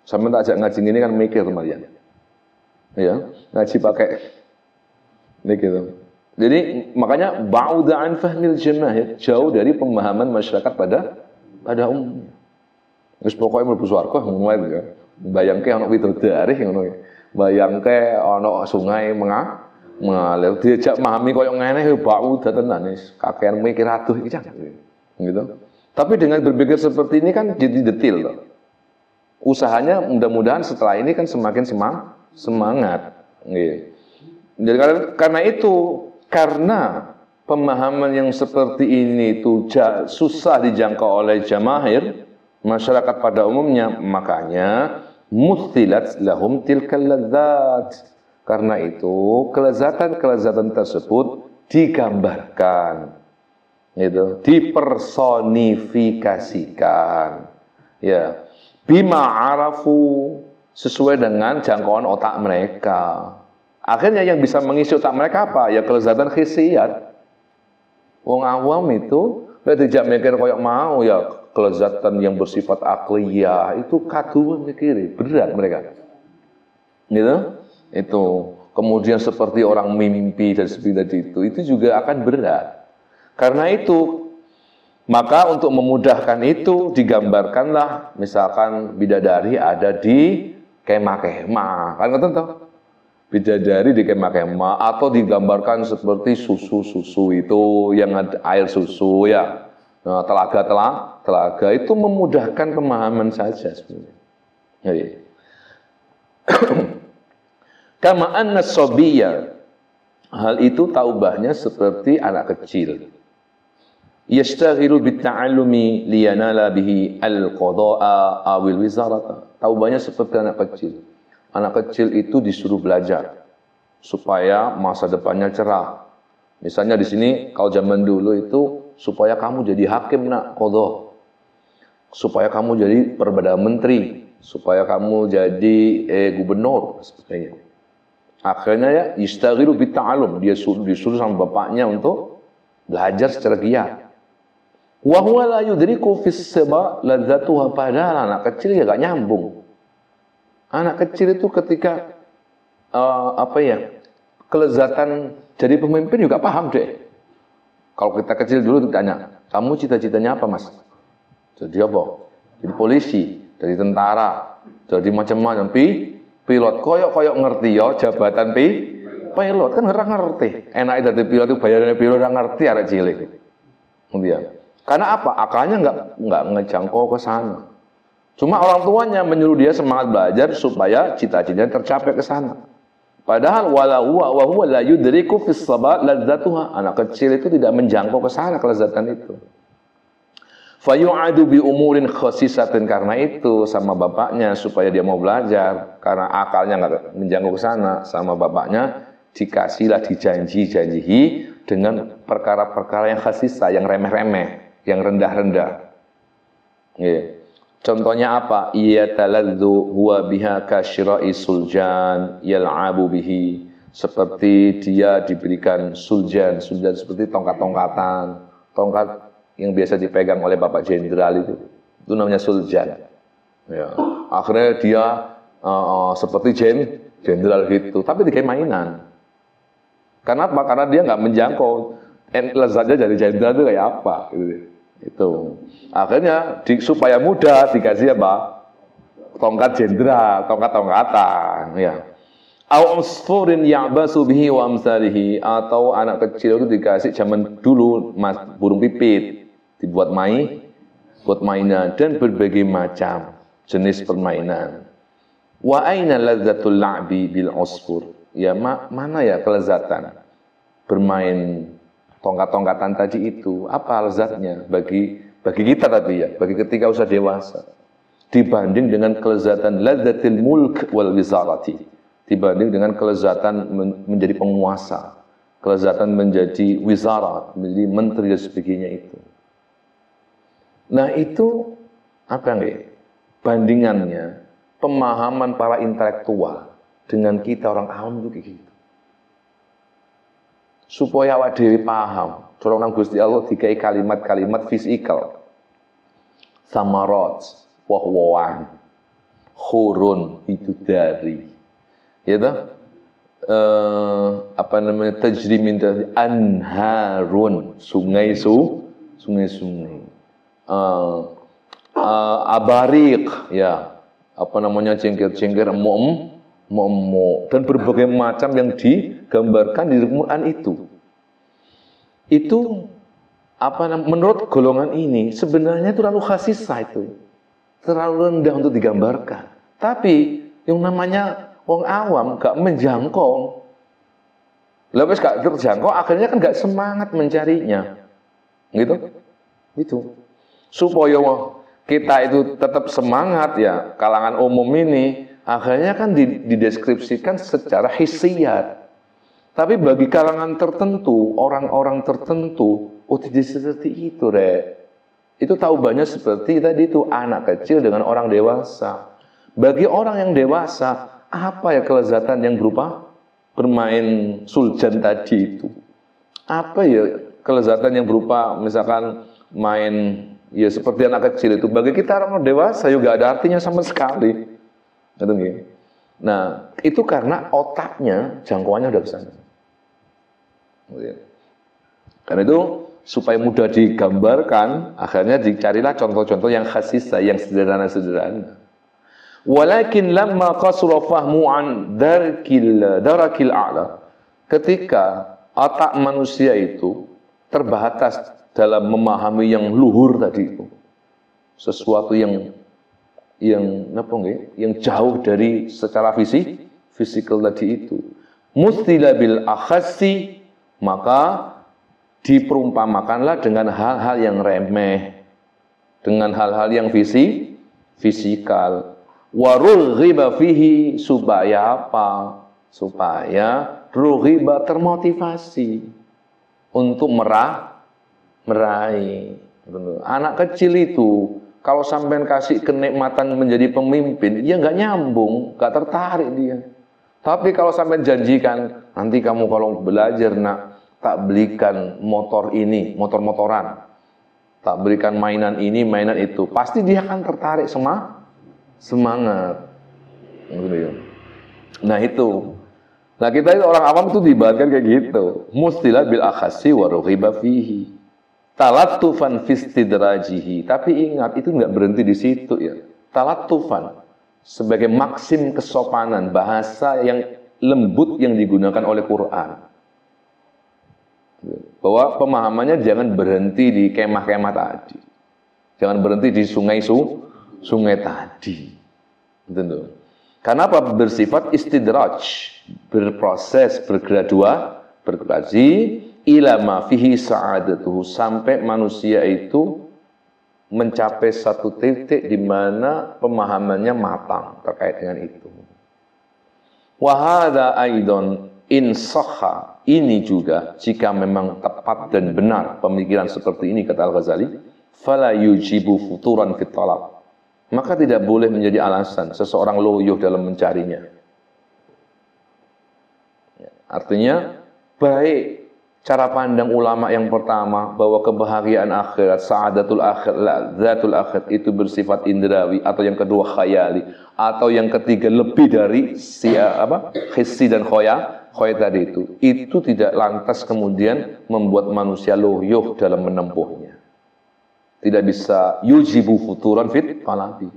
Sampai tak ajak ngaji ini kan mikir kemarin. Ya, ngaji pakai mikir. Jadi makanya ba'uda an fahmil jamaahir, jauh dari pemahaman masyarakat pada umumnya. Wis pokoke mlebu swarga ngono wae ya. Bayangke ana widodari ngono. Bayangke ana sungai mengalir diajak memahami koyo ngene ba'uda tenan wis kakean mikir aduh iki gitu. Tapi dengan berpikir seperti ini kan jadi detail loh. Usahanya mudah-mudahan setelah ini kan semakin semangat. Gitu. Jadi karena pemahaman yang seperti ini itu susah dijangkau oleh jamaahir masyarakat pada umumnya, makanya muthilat lahum tilkal ladzat. Karena itu kelezatan-kelezatan tersebut digambarkan, gitu, dipersonifikasikan, ya, bima arafu, sesuai dengan jangkauan otak mereka. Akhirnya yang bisa mengisi otak mereka apa? Ya kelezatan hissiyat. Wong awam itu tidak mikir koyok mau ya kelezatan yang bersifat akliyah itu kaduan mikir, berat mereka. Gitu? Itu. Kemudian seperti orang mimpi dan seperti itu juga akan berat. Karena itu maka untuk memudahkan itu digambarkanlah misalkan bidadari ada di kemah-kemah. Kan ngerti toh? Bidadari di kemah-kemah atau digambarkan seperti susu-susu itu yang ada air susu ya. Nah, telaga itu memudahkan pemahaman saja sebenarnya. Jadi kama anna sabiyya, hal itu taubahnya seperti anak kecil. Yashtaghilu bitta'allumi liyanala bihi al-qada'a awil wizarata. Taubahnya seperti anak kecil. Anak kecil itu disuruh belajar supaya masa depannya cerah. Misalnya di sini kalau zaman dulu itu supaya kamu jadi hakim nak qadha. Supaya kamu jadi perdana menteri, supaya kamu jadi gubernur sebagainya. Akhirnya ya yashtaghilu bitta'allum, dia disuruh sama bapaknya untuk belajar secara giat. Wa huwa la yudriku fis saba ladzatuha, padahal anak kecil ya gak nyambung. Anak kecil itu ketika kelezatan jadi pemimpin juga paham deh. Kalau kita kecil dulu ditanya, kamu cita-citanya apa mas? Jadi apa? Jadi polisi, jadi tentara, jadi macam-macam. Pilot, koyok ngerti ya jabatan pilot kan ngerti. Enak dari pilot itu bayarannya pilot orang ngerti ada cilik. Kemudian, karena apa? Akalnya nggak ngejangkau ke sana. Cuma orang tuanya menyuruh dia semangat belajar supaya cita-citanya tercapai ke sana. Padahal wa huwa la yudriku fis sabat ladzatuha. Anak kecil itu tidak menjangkau ke sana kelezatan itu. Fayu'adu bi umurin khasisatin, karena itu sama bapaknya supaya dia mau belajar karena akalnya nggak menjangkau ke sana, sama bapaknya dikasihlah dijanji-janjihi dengan perkara-perkara yang khasisah, yang remeh-remeh, yang rendah-rendah. Yeah. Contohnya apa? Yataladzu huwa biha kasyra'i suljan yal'abu bihi, seperti dia diberikan suljan seperti tongkat-tongkatan, tongkat yang biasa dipegang oleh Bapak Jenderal itu namanya suljan. Ya. Akhirnya dia seperti jenderal gitu, tapi dikai mainan. Karena apa? Karena dia nggak menjangkau lezatnya dari jenderal itu kayak apa gitu. Itu akhirnya supaya mudah dikasih apa? Tongkat jenderal, tongkat-tongkatan, ya. Au usfurin ya'basu bihi wa amsalihi, atau anak kecil itu dikasih zaman dulu burung pipit, dibuat buat mainan dan berbagai macam jenis permainan. Wa aina ladzatul la'bi bil usfur? Ya mana ya kelezatan bermain tongkat-tongkatan tadi itu, apa lezatnya bagi kita tadi ya, bagi ketika usia dewasa, dibanding dengan kelezatan ladzatil mulk wal wizarati, dibanding dengan kelezatan menjadi penguasa, kelezatan menjadi wizarat, menjadi menteri dan sebagainya itu. Nah itu apa nih bandingannya pemahaman para intelektual dengan kita orang awam itu gitu. Supaya awak dhewe paham, orang Gusti Allah dikai kalimat-kalimat fisikal, samarat, woh-wohan, hurun bidudari. Ya toh? Apa namanya, tajri min anharun, sungai-sungai. Abariq, ya, apa namanya, cengkir-cengkir, dan berbagai macam yang digambarkan di Quran itu apa menurut golongan ini sebenarnya itu terlalu khasisah, itu terlalu rendah untuk digambarkan. Tapi yang namanya wong awam gak menjangkau, lalu gak terjangkau, akhirnya kan gak semangat mencarinya, gitu. Supaya kita itu tetap semangat, ya, kalangan umum ini akhirnya kan dideskripsikan secara hissiyat. Tapi bagi kalangan tertentu, orang-orang tertentu, oh tidak seperti itu, Rek. Itu tahu banyak seperti tadi itu, anak kecil dengan orang dewasa. Bagi orang yang dewasa, apa ya kelezatan yang berupa bermain suljan tadi itu? Apa ya kelezatan yang berupa misalkan main, ya seperti anak kecil itu? Bagi kita orang dewasa juga ada artinya sama sekali. Nah, itu karena otaknya, jangkauannya udah besar. Karena itu supaya mudah digambarkan, akhirnya dicarilah contoh-contoh yang khasisah, yang sederhana-sederhana. Walakin lamma qasura fahmu an darakil a'la. Ketika otak manusia itu terbatas dalam memahami yang luhur tadi itu, sesuatu yang jauh dari secara fisikal tadi itu, mustila bil akhassi, maka diperumpamakanlah dengan hal-hal yang remeh, dengan hal-hal yang fisikal. Warughiba fihi, supaya apa? Supaya rughiba termotivasi untuk meraih. Anak kecil itu kalau sampean kasih kenikmatan menjadi pemimpin, ya nggak nyambung, nggak tertarik dia. Tapi kalau sampean janjikan, nanti kamu kalau belajar nak, tak belikan motor ini, motor-motoran, tak berikan mainan ini, mainan itu, pasti dia akan tertarik semangat. Nah itu. Nah kita itu orang awam itu diibaratkan kayak gitu. Mustilah bil akhasi wa rughiba fihi. Talattufan fistidrajihi. Tapi ingat, itu nggak berhenti di situ, ya. Talattufan sebagai maksim kesopanan, bahasa yang lembut yang digunakan oleh Quran. Bahwa pemahamannya jangan berhenti di kemah-kemah tadi. Jangan berhenti di sungai tadi. Betul. Karena apa? Bersifat istidraj, berproses, bergradasi ila ma fihi sa'adatuhu, sampai manusia itu mencapai satu titik di mana pemahamannya matang terkait dengan itu. Wa hadza aidan in sahha, ini juga jika memang tepat dan benar pemikiran seperti ini, kata Al-Ghazali, fala yujibu futuran fit talab, maka tidak boleh menjadi alasan seseorang loyo dalam mencarinya. Artinya baik cara pandang ulama yang pertama bahwa kebahagiaan akhirat, sa'adatul akhirat, zatul akhirat itu bersifat indrawi, atau yang kedua khayali, atau yang ketiga lebih dari hissi dan khoya tadi itu tidak lantas kemudian membuat manusia loyo dalam menempuhnya. Tidak bisa yujibu futuran fit talabi.